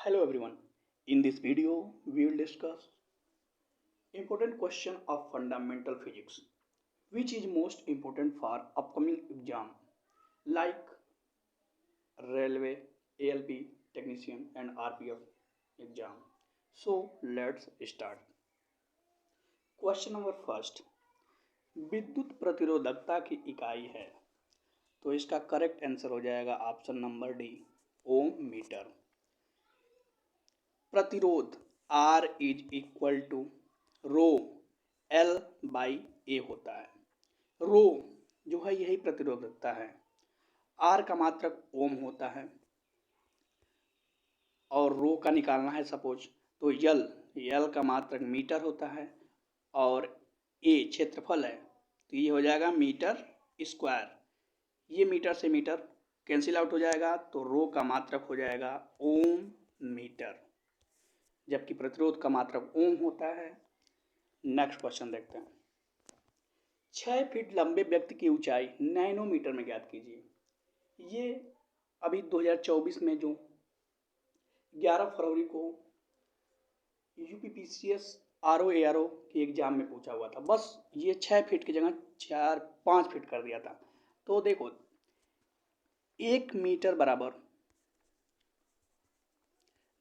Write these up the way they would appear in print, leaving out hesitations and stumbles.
Hello everyone. In this video, we will discuss important question of fundamental physics, which is most important for upcoming exam like railway, ALP technician and RPF exam. So let's start. Question number first. विद्युत प्रतिरोधकता की इकाई है, तो इसका correct answer हो जाएगा option number D, ohm metre. प्रतिरोध R is equal to rho L by A होता है। रो जो है यही प्रतिरोधकता है। R का मात्रक ओम होता है और रो का निकालना है सपोज, तो L का मात्रक मीटर होता है और A क्षेत्रफल है, तो ये हो जाएगा मीटर स्क्वायर। ये मीटर से मीटर कैंसिल आउट हो जाएगा, तो रो का मात्रक हो जाएगा ओम मीटर, जबकि प्रतिरोध का मात्रक ओम होता है। नेक्स्ट क्वेश्चन देखते हैं। 6 फीट लंबे व्यक्ति की ऊंचाई नैनोमीटर में ज्ञात कीजिए। ये अभी 2024 में जो 11 फरवरी को यूपीपीसीएस आरओ के एग्जाम में पूछा हुआ था। बस ये 6 फीट की जगह 5 फीट कर दिया था। तो देखो 1 मीटर बराबर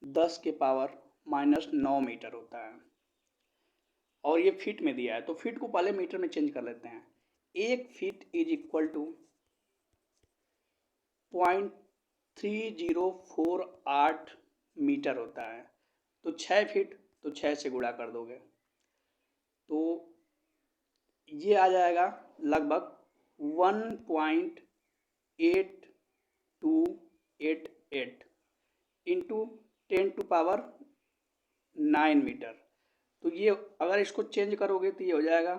10 के पावर -9 मीटर होता है और ये फीट में दिया है, तो फीट को पहले मीटर में चेंज कर लेते हैं। 1 feet is equal to 0.3048 metre होता है। तो 6 फीट तो 6 से गुणा कर दोगे तो ये आ जाएगा लगभग 1.8288 इंटू 10⁹ मीटर। तो ये अगर इसको चेंज करोगे तो ये हो जाएगा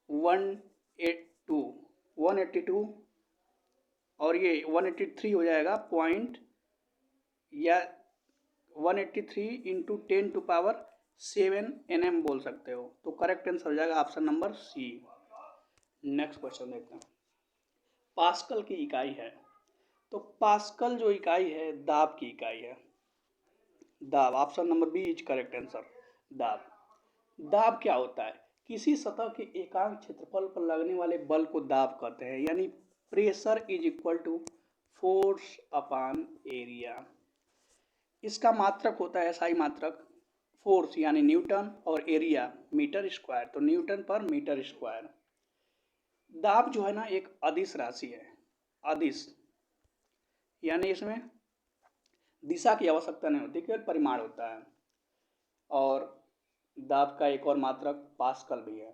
182 और ये 183 हो जाएगा पॉइंट, या 183 इंटू 10⁷ Nm बोल सकते हो। तो करेक्ट आंसर हो जाएगा option number C. Next question देखते हैं। पास्कल की इकाई है, तो पास्कल जो इकाई है दाब की इकाई है। दाब option number B is correct answer. दाब क्या होता है? किसी सतह के एकांक क्षेत्रफल पर लगने वाले बल को दाब कहते हैं, यानी pressure is equal to force upon area. इसका मात्रक होता है SI मात्रक, फोर्स यानी न्यूटन और एरिया मीटर स्क्वायर, तो न्यूटन पर मीटर स्क्वायर। दाब जो है ना एक अदिश राशि है। अदिश यानी इसमें दिशा की आवश्यकता नहीं होती, केवल परिमाण होता है। और दाब का एक और मात्रक पास्कल भी है।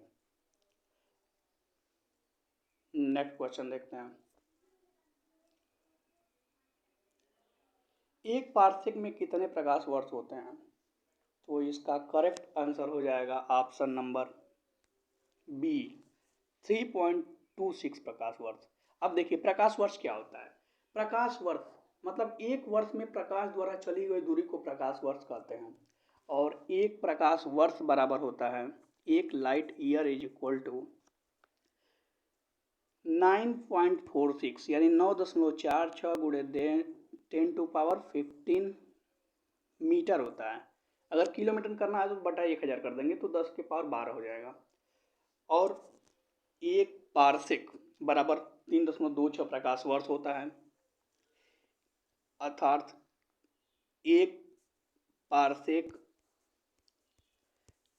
नेक्स्ट क्वेश्चन देखते हैं। एक पार्सेक में कितने प्रकाश वर्ष होते हैं? तो इसका करेक्ट आंसर हो जाएगा ऑप्शन नंबर बी 3.26 प्रकाश वर्ष। अब देखिए प्रकाश वर्ष क्या होता है। प्रकाश वर्ष मतलब एक वर्ष में प्रकाश द्वारा चली गई दूरी को प्रकाश वर्ष कहते हैं, और एक प्रकाश वर्ष बराबर होता है एक light year is equal to 9.46 यानी 9.46 गुणे 10⁻15 मीटर होता है। अगर किलोमीटर करना है तो बटा 1000 कर देंगे तो 10 के पावर 12 हो जाएगा। और एक पार्सेक बराबर 3.26 प्रकाश वर्ष होता है, अर्थात एक पार्सेक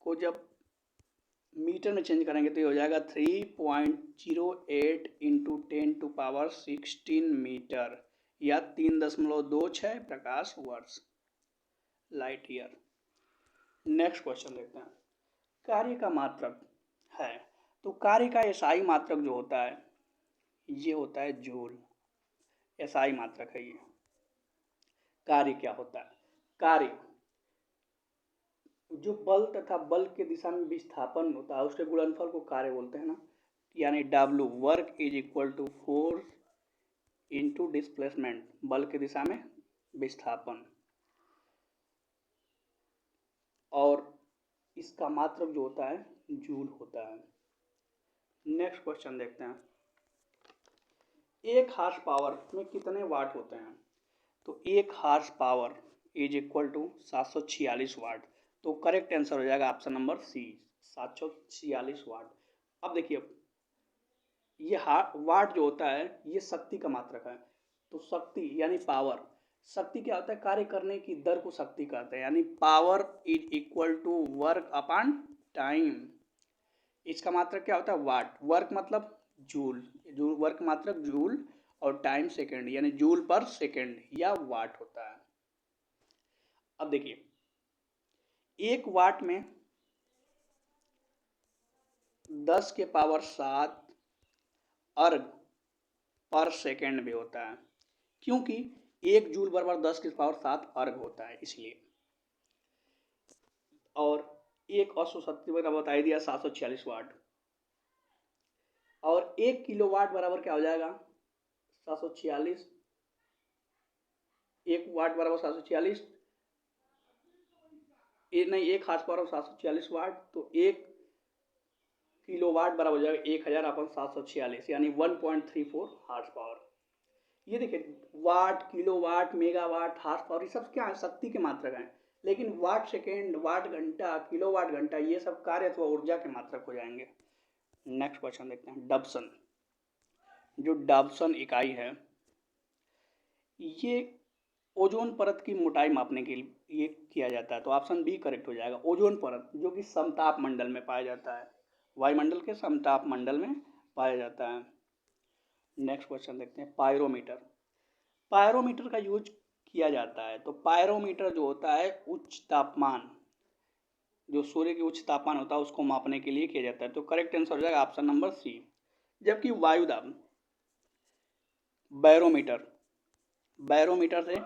को जब मीटर में चेंज करेंगे तो ये हो जाएगा 3.08 इंटू 10⁻16 मीटर, या 3.26 प्रकाश वर्ष लाइट ईयर। नेक्स्ट क्वेश्चन देखते हैं। कार्य का मात्रक है, तो कार्य का SI मात्रक जो होता है ये होता है जूल। SI मात्रक है ये। कार्य क्या होता है? कार्य जो बल तथा बल के दिशा में विस्थापन होता है उसके गुणनफल को कार्य बोलते हैं ना, यानी W work is equal to force into displacement, बल की दिशा में विस्थापन। और इसका मात्रक जो होता है जूल होता है। नेक्स्ट क्वेश्चन देखते हैं। 1 हार्स पावर में कितने वाट होते हैं? तो 1 horsepower is equal to 746 watt. तो करेक्ट आंसर हो जाएगा ऑप्शन नंबर सी, 746 वाट। अब देखिए ये वाट जो होता है ये शक्ति का मात्रक है। तो शक्ति यानी पावर, शक्ति क्या होता है, कार्य करने की दर को शक्ति कहते हैं, यानी power is equal to work upon time. इसका मात्रक क्या होता है, वाट। वर्क मतलब जूल, जूल वर्क मात्रक जूल, और टाइम सेकंड यानी जूल पर सेकंड या वाट होता है। अब देखिए 1 वाट में 10 के पावर 7 अर्ग पर सेकेंड भी होता है, क्योंकि 1 जूल बराबर 10 की पावर 7 अर्ग होता है इसलिए। और एक शक्ति बता ही दिया 746 वाट, और 1 किलोवाट बराबर क्या हो जाएगा 746, 1 वाट बराबर 746, नहीं 1 हार्स पावर 746 वाट, तो 1 किलोवाट बराबर हो जाएगा 1000 अपन 746 यानी 1.34 हार्स पावर। ये देखिए watt, kilowatt, megawatt, horsepower ये सब क्या है, शक्ति के मात्रक हैं। लेकिन वाट सेकेंड, वाट घंटा, किलोवाट घंटा ये सब कार्य अथवा ऊर्जा के मात्रक हो जाएंगे। नेक्स्ट क्वेश्चन देखते हैं। डबसन, जो डबसन इकाई है ये ओजोन परत की मोटाई मापने के लिए किया जाता है। तो ऑप्शन बी करेक्ट हो जाएगा। ओजोन परत जो कि समताप मंडल में पाया जाता है, वायुमंडल के समताप मंडल में पाया जाता है। नेक्स्ट क्वेश्चन देखते हैं। पायरोमीटर, पायरोमीटर का यूज किया जाता है। तो पायरोमीटर जो होता है उच्च तापमान, जो सूर्य के उच्च तापमान होता है उसको मापने के लिए किया जाता है। तो करेक्ट आंसर हो जाएगा ऑप्शन नंबर सी। जबकि वायुदाब, बैरोमीटर, बैरोमीटर से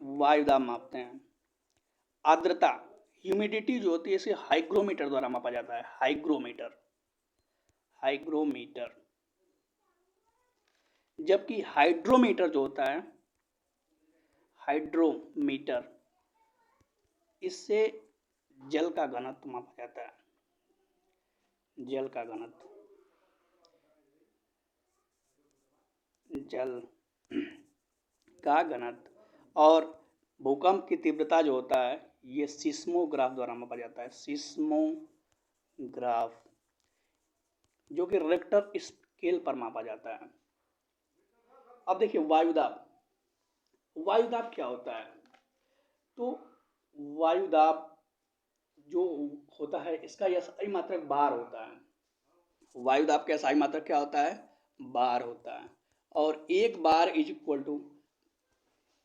वायुदाब मापते हैं। आर्द्रता, ह्यूमिडिटी जो होती है इसे हाइग्रोमीटर द्वारा मापा जाता है। Hygrometer, hygrometer. जबकि हाइड्रोमीटर जो होता है, हाइड्रोमीटर, इससे जल का घनत्व मापा जाता है। जल का घनत्व, जल का घनत्व। और भूकंप की तीव्रता जो होता है ये सिस्मोग्राफ द्वारा मापा जाता है। सिस्मोग्राफ जो कि रिक्टर स्केल पर मापा जाता है। अब देखिए वायुदाब, वायुदाब क्या होता है, तो वायुदाब जो होता है इसका SI मात्रक बार होता है। वायुदाब का SI मात्रक क्या होता है, बार होता है। और एक बार इज इक्वल टू,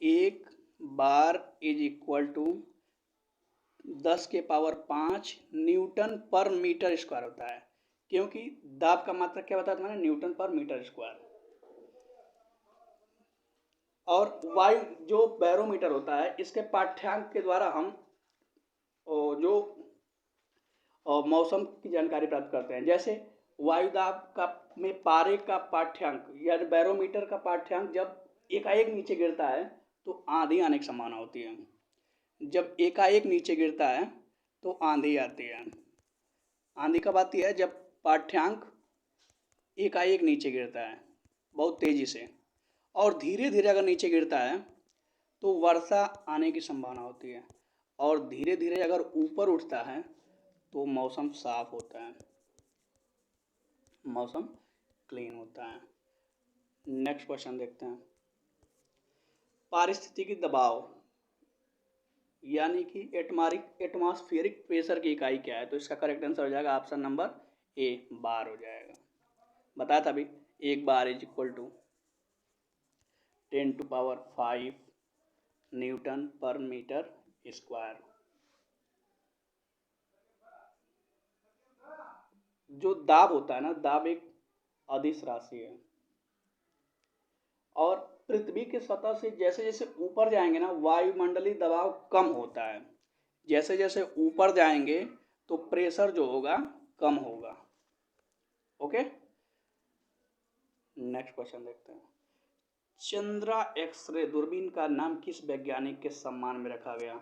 एक बार इज इक्वल टू 10 के power 5 Newton per metre square होता है, क्योंकि दाब का मात्रक क्या बताया था मैंने, न्यूटन पर मीटर स्क्वायर। और वायु जो बैरोमीटर होता है इसके पाठ्यांक के द्वारा हम जो मौसम की जानकारी प्राप्त करते हैं। जैसे वायुदाब का में पारे का पाठ्यांक या बैरोमीटर का पाठ्यांक जब एकाएक नीचे गिरता है तो आंधी आने की संभावना होती है। जब एकाएक नीचे गिरता है तो आंधी आती है। आंधी कब आती है, जब पाठ्यांक एकाएक नीचे गिरता है बहुत तेजी से, और धीरे धीरे अगर नीचे गिरता है तो वर्षा आने की संभावना होती है, और धीरे धीरे अगर ऊपर उठता है तो मौसम साफ होता है, मौसम क्लीन होता है। नेक्स्ट क्वेश्चन देखते हैं। पारिस्थितिकी दबाव यानी कि एटमॉस्फेरिक प्रेशर की इकाई क्या है, तो इसका करेक्ट आंसर हो जाएगा ऑप्शन नंबर ए, बार हो जाएगा। बताया था अभी, एक bar is equal to 10⁵ newton per metre square. जो दाब होता है ना, दाब एक अदिश राशि है, और पृथ्वी के सतह से जैसे जैसे ऊपर जाएंगे ना वायुमंडलीय दबाव कम होता है। जैसे जैसे ऊपर जाएंगे तो प्रेशर जो होगा कम होगा। ओके, नेक्स्ट क्वेश्चन देखते हैं। चंद्रा एक्सरे दूरबीन का नाम किस वैज्ञानिक के सम्मान में रखा गया,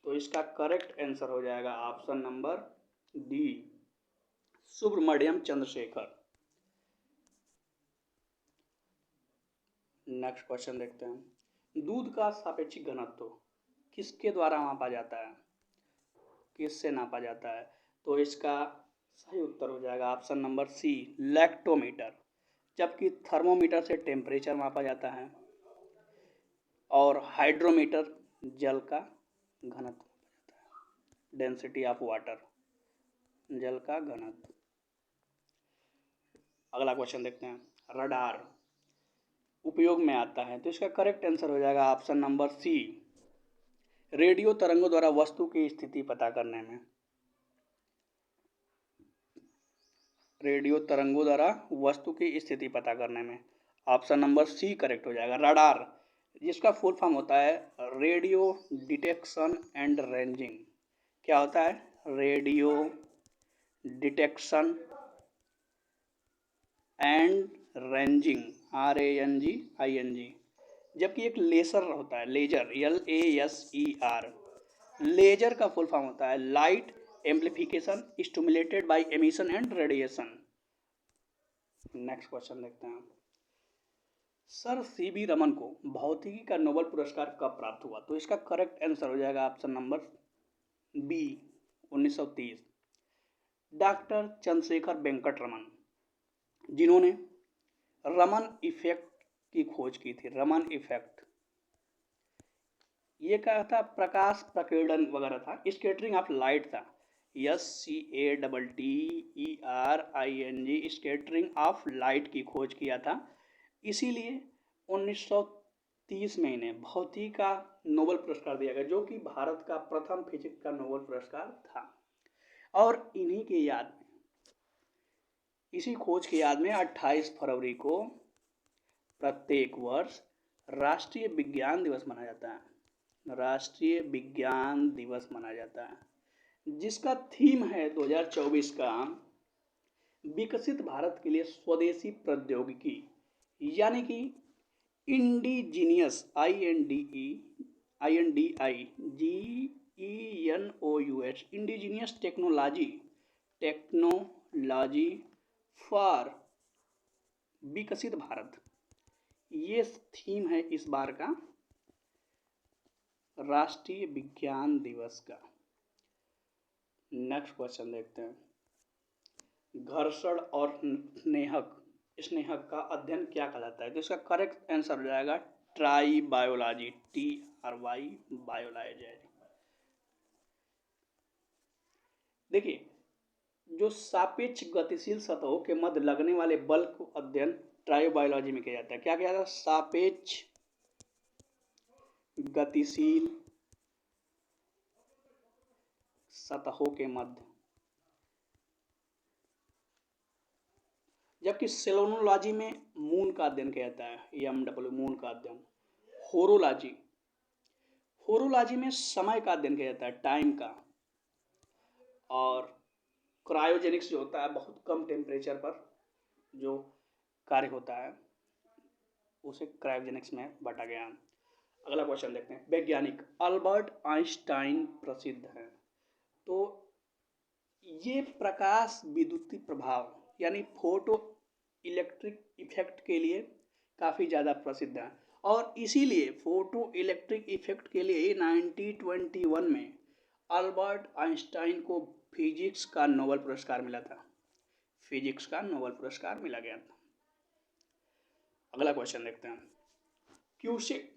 तो इसका करेक्ट आंसर हो जाएगा option number D, Subrahmanyan Chandrasekhar. Next question देखते हैं। दूध का सापेक्षिक घनत्व किसके द्वारा मापा जाता है, किससे नापा जाता है? तो इसका सही उत्तर हो जाएगा ऑप्शन नंबर सी, लैक्टोमीटर। जबकि थर्मोमीटर से टेम्परेचर मापा जाता है और हाइड्रोमीटर जल का घनत्व मापा जाता है, डेंसिटी ऑफ वाटर, जल का घनत्व। अगला क्वेश्चन देखते हैं, रडार उपयोग में आता है, तो इसका करेक्ट आंसर हो जाएगा ऑप्शन नंबर सी, रेडियो तरंगों द्वारा वस्तु की स्थिति पता करने में, रेडियो तरंगों द्वारा वस्तु की स्थिति पता करने में। ऑप्शन नंबर सी करेक्ट हो जाएगा, रडार, जिसका फुल फॉर्म होता है रेडियो डिटेक्शन एंड रेंजिंग। क्या होता है? Radio detection and ranging, RANGING। जबकि एक लेसर होता है, लेजर, LASER। लेजर का फुल फॉर्म होता है light amplification stimulated by emission and radiation. Next question देखते हैं, सर CV रमन को भौतिकी का नोबेल पुरस्कार कब प्राप्त हुआ? तो इसका करेक्ट आंसर हो जाएगा option number B, 1930। Doctor Chandrasekhara Venkata Raman, जिन्होंने रमन इफेक्ट की खोज की थी, रमन इफेक्ट। ये क्या था? प्रकाश प्रकीर्णन वगैरह था, स्कैटरिंग ऑफ लाइट था, SCATTERING, स्कैटरिंग ऑफ लाइट की खोज किया था। इसीलिए 1930 में इन्हें भौतिकी का नोबेल पुरस्कार दिया गया, जो कि भारत का प्रथम फिजिक्स का नोबेल पुरस्कार था। और इन्हीं के याद में, इसी खोज की याद में 28 फरवरी को प्रत्येक वर्ष राष्ट्रीय विज्ञान दिवस मनाया जाता है, राष्ट्रीय विज्ञान दिवस मनाया जाता है, जिसका थीम है 2024 का विकसित भारत के लिए स्वदेशी प्रौद्योगिकी, यानी कि indigenous, INDIGENOUS, indigenous technology for विकसित भारत। ये थीम है इस बार का राष्ट्रीय विज्ञान दिवस का। नेक्स्ट क्वेश्चन देखते हैं, घर्षण और स्नेहक का अध्ययन क्या कहलाता है? तो इसका करेक्ट आंसर हो जाएगा ट्राइबायोलॉजी, TRY बायोलॉजी। देखिए, जो सापेक्ष गतिशील सतहों के मध्य लगने वाले बल को अध्ययन ट्रायोबायोलॉजी में किया जाता है। क्या किया जाता है? सापेक्ष गतिशील सतहों के मध्य। जबकि सेलोनोलॉजी में मून का अध्ययन किया जाता है, MW, मून का अध्ययन। होरोलॉजी में समय का अध्ययन किया जाता है, टाइम का। और क्रायोजेनिक्स जो होता है, बहुत कम टेम्परेचर पर जो कार्य होता है, उसे क्रायोजेनिक्स में बांटा गया। अगला क्वेश्चन देखते हैं, वैज्ञानिक अल्बर्ट आइंस्टाइन प्रसिद्ध हैं, तो ये प्रकाश विद्युतीय प्रभाव यानी फोटो इलेक्ट्रिक इफेक्ट के लिए काफ़ी ज़्यादा प्रसिद्ध है। और इसीलिए फोटो इलेक्ट्रिक इफेक्ट के लिए 1921 में अल्बर्ट आइंस्टाइन को फिजिक्स का नोबेल पुरस्कार मिला था, फिजिक्स का नोबेल पुरस्कार मिला गया था। अगला क्वेश्चन देखते हैं, क्यूसेक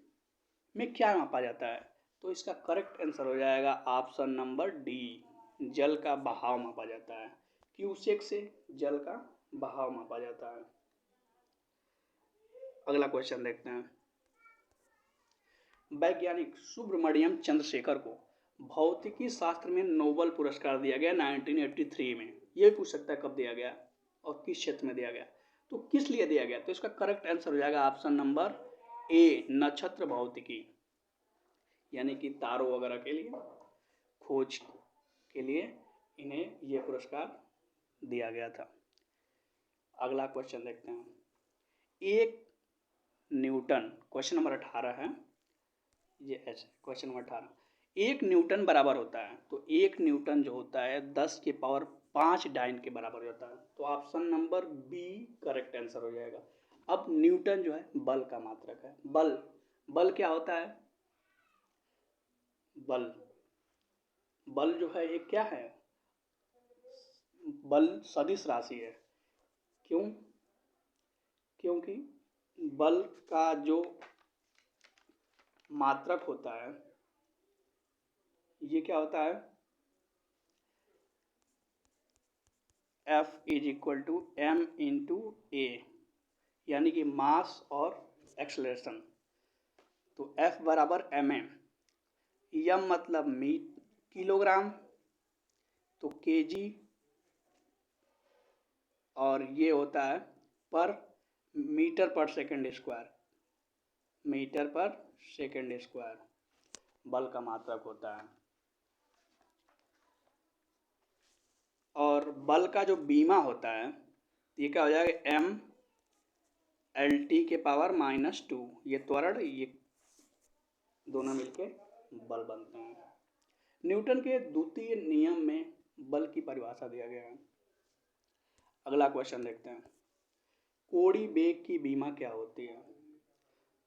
में क्या मापा जाता है? तो इसका करेक्ट आंसर हो जाएगा ऑप्शन नंबर डी, जल का बहाव मापा जाता है। क्यूसेक से जल का बहाव मापा जाता है। अगला क्वेश्चन देखते हैं, वैज्ञानिक सुब्रमण्यम चंद्रशेखर को भौतिकी शास्त्र में नोबेल पुरस्कार दिया गया 1983 में। ये पूछ सकता है कब दिया गया और किस क्षेत्र में दिया गया, तो किस लिए दिया गया? तो इसका करेक्ट आंसर हो जाएगा ऑप्शन नंबर ए, नक्षत्र भौतिकी, यानी कि तारों वगैरह के लिए खोज के लिए इन्हें यह पुरस्कार दिया गया था। अगला क्वेश्चन देखते हैं, एक न्यूटन, क्वेश्चन नंबर 18 है ये, ऐसे क्वेश्चन नंबर 18, एक न्यूटन बराबर होता है, तो एक न्यूटन जो होता है 10 की पावर 5 डाइन के बराबर होता है। तो option number B correct answer हो जाएगा। अब न्यूटन जो है बल का मात्रक है। बल क्या होता है? बल, बल जो है ये क्या है, बल सदिश राशि है। क्यों? क्योंकि बल का जो मात्रक होता है ये क्या होता है, F is equal to m into a, यानी कि मास और एक्सलेरेशन। तो F बराबर mm, m मतलब किलोग्राम, तो kg, और ये होता है पर मीटर पर सेकंड स्क्वायर, मीटर पर सेकंड स्क्वायर बल का मात्रक होता है। और बल का जो बीमा होता है ये क्या हो जाएगा, m LT के पावर -2, ये त्वरण, ये दोनों मिलके बल बनते हैं। न्यूटन के द्वितीय नियम में बल की परिभाषा दिया गया है। अगला क्वेश्चन देखते हैं, कोणीय वेग की बीमा क्या होती है।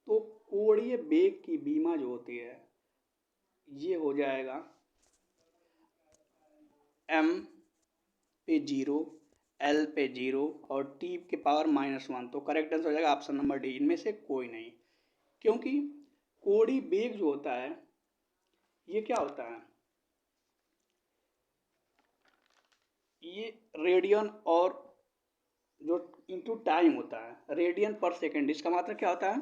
तो कोणीय वेग की बीमा जो होती है ये हो जाएगा m पे 0, L पे 0 और T के पावर -1। तो करेक्ट आंसर हो जाएगा ऑप्शन नंबर डी, इनमें से कोई नहीं। क्योंकि कोणीय वेग जो होता है ये क्या होता है, ये रेडियन और जो इंटू टाइम होता है, रेडियन पर सेकंड, इसका मात्रक क्या होता है,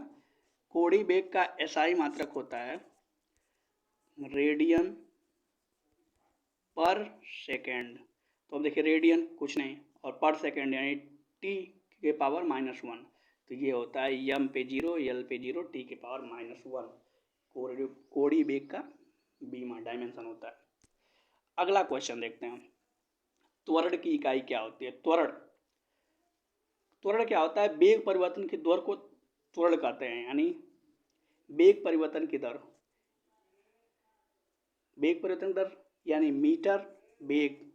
कोणीय वेग का SI मात्रक होता है रेडियन पर सेकंड। तो अब देखिए रेडियन कुछ नहीं और पर सेकंड यानी T के पावर -1, तो ये होता है m पे 0, L पे 0, T के पावर -1 कोणीय वेग का बीमा डायमेंशन होता है। अगला क्वेश्चन देखते हैं, त्वरण की इकाई क्या होती है। त्वरण, त्वरण क्या होता है, वेग परिवर्तन की दर को त्वरण कहते हैं, यानी वेग परिवर्तन की दर, वेग परिवर्तन दर यानी मीटर वेग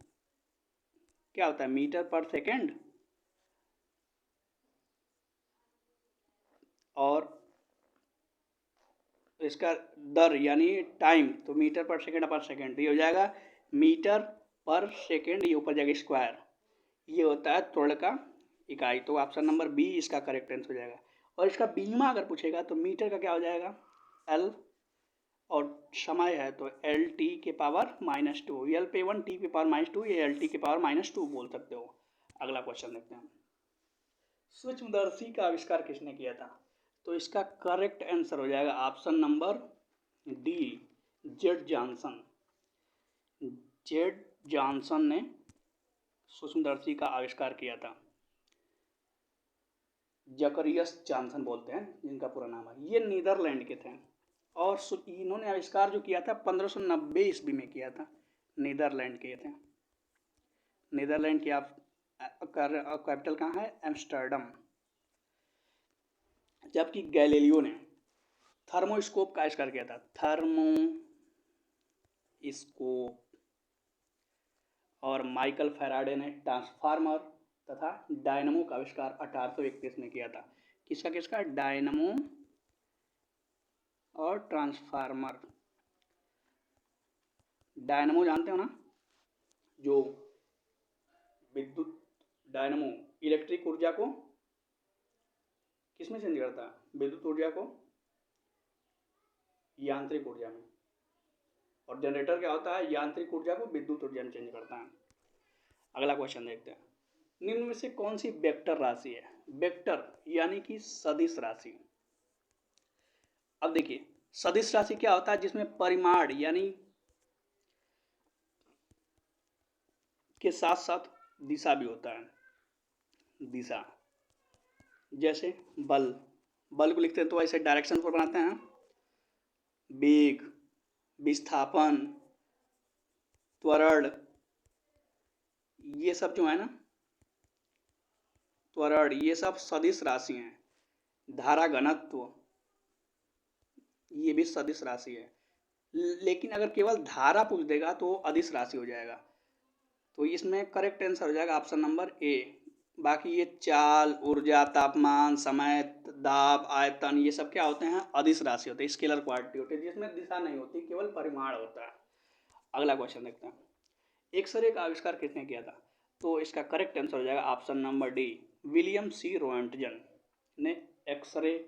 क्या होता है, मीटर पर सेकंड, और इसका दर यानी टाइम, तो मीटर पर सेकंड, ये हो जाएगा मीटर पर सेकंड, ये ऊपर जाएगा स्क्वायर, ये होता है त्वरण का इकाई। तो ऑप्शन नंबर बी इसका करेक्ट आंसर हो जाएगा। और इसका बीमा अगर पूछेगा तो मीटर का क्या हो जाएगा L, और समय है तो LT के पावर -2, L पे 1, T के पावर -2, ये LT के पावर -2 बोल सकते हो। अगला क्वेश्चन देखते हैं, सूक्ष्मदर्शी का आविष्कार किसने किया था। तो इसका करेक्ट आंसर हो जाएगा option number D, Z Johnson. Z Johnson ने सूक्ष्मदर्शी का आविष्कार किया था। जकरियस जॉनसन बोलते हैं जिनका पूरा नाम है, ये नीदरलैंड के थे और इन्होंने आविष्कार जो किया था 1590 ईस्वी में किया था, नीदरलैंड के थे। नीदरलैंड की आप कैपिटल कहाँ है, एम्स्टर्डम। जबकि गैलीलियो ने थर्मोस्कोप का आविष्कार किया था, थर्मोस्कोप, और माइकल फैराडे ने ट्रांसफार्मर तथा डायनमो का आविष्कार 1831 में किया था। किसका किसका, डायनमो और ट्रांसफार्मर। डायनमो जानते हो ना, जो विद्युत, डायनमो इलेक्ट्रिक ऊर्जा को किसमें चेंज करता है, विद्युत ऊर्जा को यांत्रिक ऊर्जा में, और जनरेटर क्या होता है, यांत्रिक ऊर्जा को विद्युत ऊर्जा में चेंज करता है। अगला क्वेश्चन देखते हैं, निम्न में से कौन सी वेक्टर राशि है। वेक्टर यानी कि सदिश राशि। अब देखिए सदिश राशि क्या होता है, जिसमें परिमाण यानी के साथ साथ दिशा भी होता है, दिशा। जैसे बल, बल को लिखते हैं तो ऐसे डायरेक्शन पर बनाते हैं, वेग, विस्थापन, त्वरण, ये सब जो है ना, त्वरण, ये सब सदिश राशि हैं। धारा घनत्व, ये भी सदिश राशि है। लेकिन अगर केवल धारा पूछ देगा तो अदिश राशि हो जाएगा। तो इसमें करेक्ट आंसर हो जाएगा ऑप्शन नंबर ए, बाकी ये चाल, ऊर्जा, तापमान, समय, दाब, आयतन, ये सब क्या होते हैं? अदिश राशि होते हैं, स्केलर क्वांटिटी होती है, जिसमें दिशा नहीं होती, केवल परिमाण होता है। अगला क्वेश्चन देखते हैं, एक्सरे का आविष्कार किसने किया था? तो इसका करेक्ट आंसर हो जाएगा option number D, William C Roentgen ने एक्सरे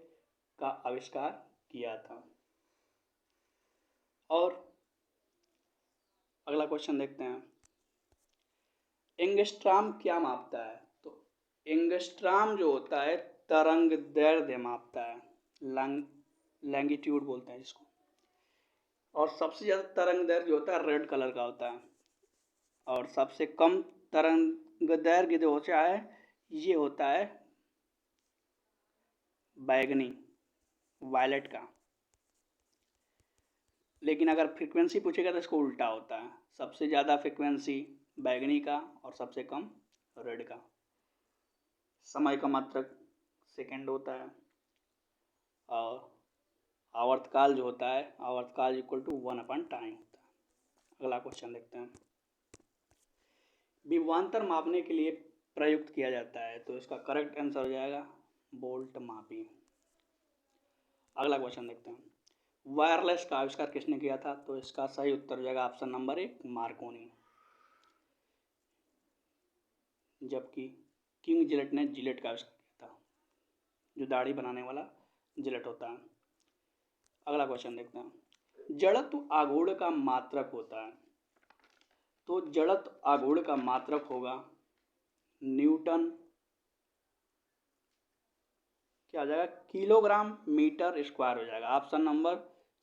का आविष्कार किया था। और अगला क्वेश्चन देखते हैं, एंगस्ट्रॉम क्या मापता है? तो एंगस्ट्रॉम जो होता है तरंग दैर्ध्य मापता है, लैंगिट्यूड बोलते हैं जिसको। और सबसे ज़्यादा तरंग दैर्घ्य जो होता है रेड कलर का होता है, और सबसे कम तरंग दैर्घ्य जो होता है ये होता है बैगनी, वायलेट का। लेकिन अगर फ्रीक्वेंसी पूछेगा तो इसको उल्टा होता है, सबसे ज़्यादा फ्रीक्वेंसी बैगनी का और सबसे कम रेड का। समय का मात्रक सेकंड होता है, और आवर्तकाल जो होता है, आवर्तकाल इक्वल टू 1/टाइम होता है। अगला क्वेश्चन देखते हैं, विभवांतर मापने के लिए प्रयुक्त किया जाता है, तो इसका करेक्ट आंसर हो जाएगा वोल्ट मापी। अगला क्वेश्चन देखते हैं, वायरलेस का आविष्कार किसने किया था? तो इसका सही उत्तर हो जाएगा ऑप्शन नंबर 1, मार्कोनी। जबकि किंग जिलेट ने जिलेट का आविष्कार किया था, जो दाढ़ी बनाने वाला जिलेट होता है। अगला क्वेश्चन देखते हैं, जड़त्व आघूर्ण का मात्रक होता है, तो जड़त्व आघूर्ण का मात्रक होगा न्यूटन, क्या हो जाएगा? किलोग्राम मीटर स्क्वायर हो जाएगा। ऑप्शन नंबर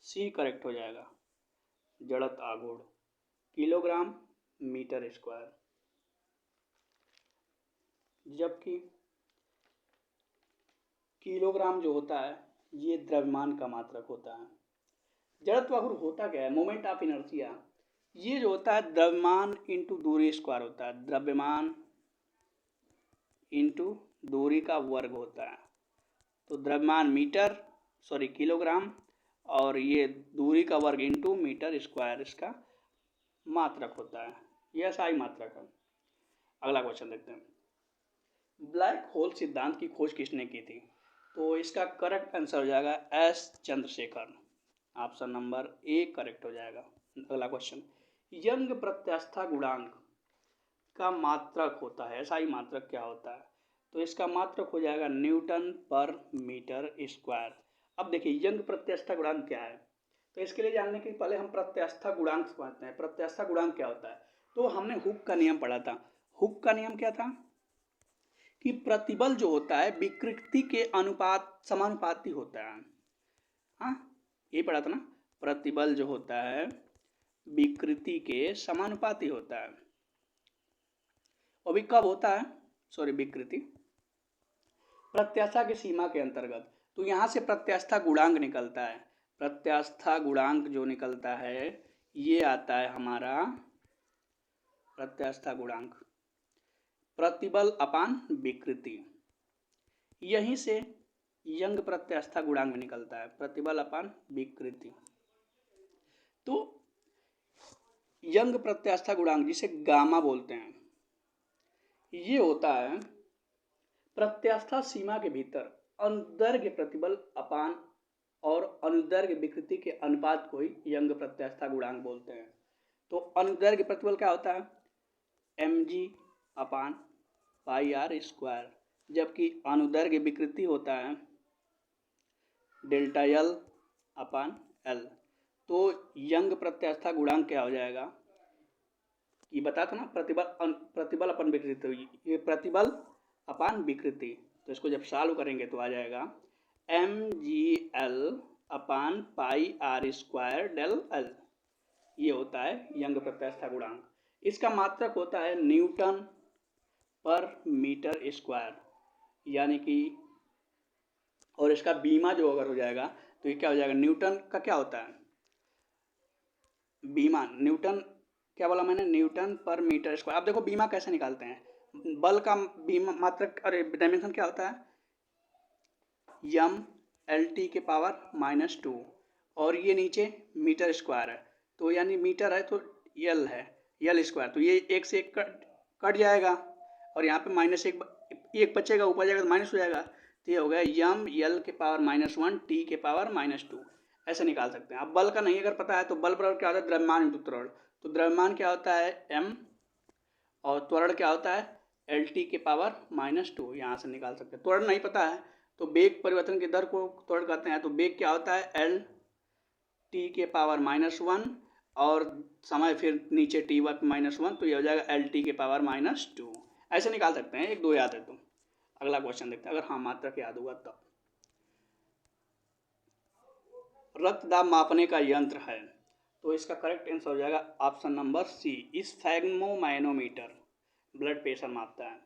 सी करेक्ट हो जाएगा, जड़त्व आघूर्ण किलोग्राम मीटर स्क्वायर। जबकि किलोग्राम जो होता है ये द्रव्यमान का मात्रक होता है। जड़त्व आघूर्ण होता क्या है? Moment of inertia. ये जो होता है द्रव्यमान इंटू दूरी स्क्वायर होता है, द्रव्यमान इंटू दूरी का वर्ग होता है। तो द्रव्यमान मीटर, सॉरी किलोग्राम, और ये दूरी का वर्ग इंटू मीटर स्क्वायर इसका मात्रक होता है, यह सही मात्रक है। अगला क्वेश्चन देखते हैं, ब्लैक होल सिद्धांत की खोज किसने की थी? तो इसका करेक्ट आंसर हो जाएगा S Chandrashekhar. Option number A correct हो जाएगा। अगला क्वेश्चन, यंग प्रत्यास्था गुणांक का मात्रक होता है, ऐसा ही मात्रक क्या होता है? तो इसका मात्रक हो जाएगा न्यूटन पर मीटर स्क्वायर। अब देखिए यंग प्रत्यास्था गुणांक क्या है, तो इसके लिए जानने के पहले हम प्रत्यास्था गुणांक समझते हैं। प्रत्यास्था गुणांक क्या होता है? तो हमने हुक का नियम पढ़ा था। हुक का नियम क्या था कि प्रतिबल जो होता है विकृति के अनुपात समानुपाती होता है। हाँ, ये पढ़ा था ना, प्रतिबल जो होता है विकृति के समानुपाती होता है। और भी कब होता है? सॉरी, विकृति प्रत्यास्था की सीमा के अंतर्गत। तो यहाँ से प्रत्यास्था गुणांक निकलता है। प्रत्यास्था गुणांक जो निकलता है ये आता है हमारा प्रत्यास्था गुणांक प्रतिबल अपान विकृति। यहीं से यंग प्रत्यास्था गुणांक निकलता है, प्रतिबल अपान विकृति। तो यंग प्रत्यास्था गुणांक जिसे गामा बोलते हैं, ये होता है प्रत्यास्था सीमा के भीतर अनुदैर्घ्य प्रतिबल अपान और अनुदैर्घ्य विकृति के अनुपात को ही यंग प्रत्यास्था गुणांक बोलते हैं। तो अनुदैर्घ्य प्रतिबल क्या होता है? mg upon pi r square, जबकि अनुदैर्घ्य विकृति होता है डेल्टा एल अपान एल। तो यंग प्रत्यास्था गुणांक क्या हो जाएगा? ये बता था ना, प्रतिबल अपन विकृति, ये प्रतिबल अपान विकृति। तो इसको जब सॉल्व करेंगे तो आ जाएगा mgl upon pi r square del l. ये होता है यंग प्रत्यास्था गुणांक। इसका मात्रक होता है न्यूटन पर मीटर स्क्वायर, यानी कि, और इसका बीमा जो अगर हो जाएगा तो ये क्या हो जाएगा? न्यूटन का क्या होता है बीमा? न्यूटन क्या बोला मैंने? Newton per metre square. अब देखो बीमा कैसे निकालते हैं, बल का बीमा मात्रक, अरे डायमेंशन क्या होता है? यम एल टी के पावर -2, और ये नीचे मीटर स्क्वायर है, तो यानी मीटर है तो यल है, यल स्क्वायर, तो ये एक से एक कट जाएगा, और यहाँ पे -1 एक बचेगा, ऊपर जाएगा तो माइनस हो जाएगा, तो ये हो गया यम यल के पावर -1 टी के पावर -2, ऐसे निकाल सकते हैं। अब बल का नहीं अगर पता है तो बल बराबर क्या होता है, द्रव्यमान इंटू त्वरण। तो द्रव्यमान क्या होता है m, और त्वरण क्या होता है एल टी के पावर -2, यहाँ से निकाल सकते हैं। त्वरण नहीं पता है तो वेग परिवर्तन की दर को त्वरण कहते हैं, तो वेग क्या होता है एल टी के पावर -1 और समय फिर नीचे टी वर्ग -1, तो ये हो जाएगा एल टी के पावर -2, ऐसे निकाल सकते हैं। एक दो याद है तो। अगला क्वेश्चन देखते हैं, अगर हाँ मात्रक याद होगा तब। रक्तदाब मापने का यंत्र है, तो इसका करेक्ट आंसर हो जाएगा option number C, sphygmomanometer, blood pressure मापता है।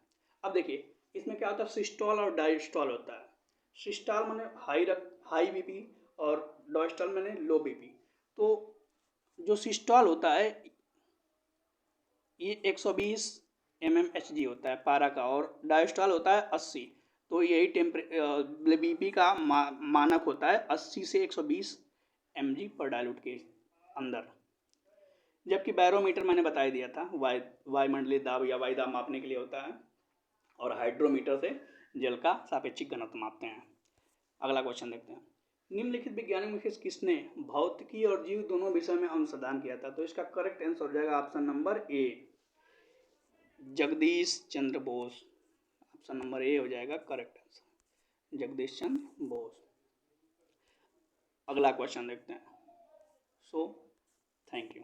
अब देखिए इसमें क्या होता है, सिस्टोल और डायस्टोल होता है। सिस्टोल माने हाई बीपी और डायस्टोल माने लो बीपी। तो जो सिस्टोल होता है ये 120 mmHg होता है पारा का, और डायस्टोल होता है 80। तो यही बीपी का मानक होता है 80 से 120 mg पर डायलूट के अंदर। जबकि बैरोमीटर मैंने बता दिया था वायुमंडलीय दाब या वायु दाब मापने के लिए होता है, और हाइड्रोमीटर से जल का सापेक्षिक घनत्व मापते हैं। अगला क्वेश्चन देखते हैं, निम्नलिखित वैज्ञानिक में से किसने भौतिकी और जीव दोनों विषय में अनुसंधान किया था, तो इसका करेक्ट आंसर हो जाएगा option number A, Jagdish Chandra Bose. Option number A हो जाएगा करेक्ट आंसर, जगदीश चंद्र बोस। अगला क्वेश्चन देखते हैं। So thank you.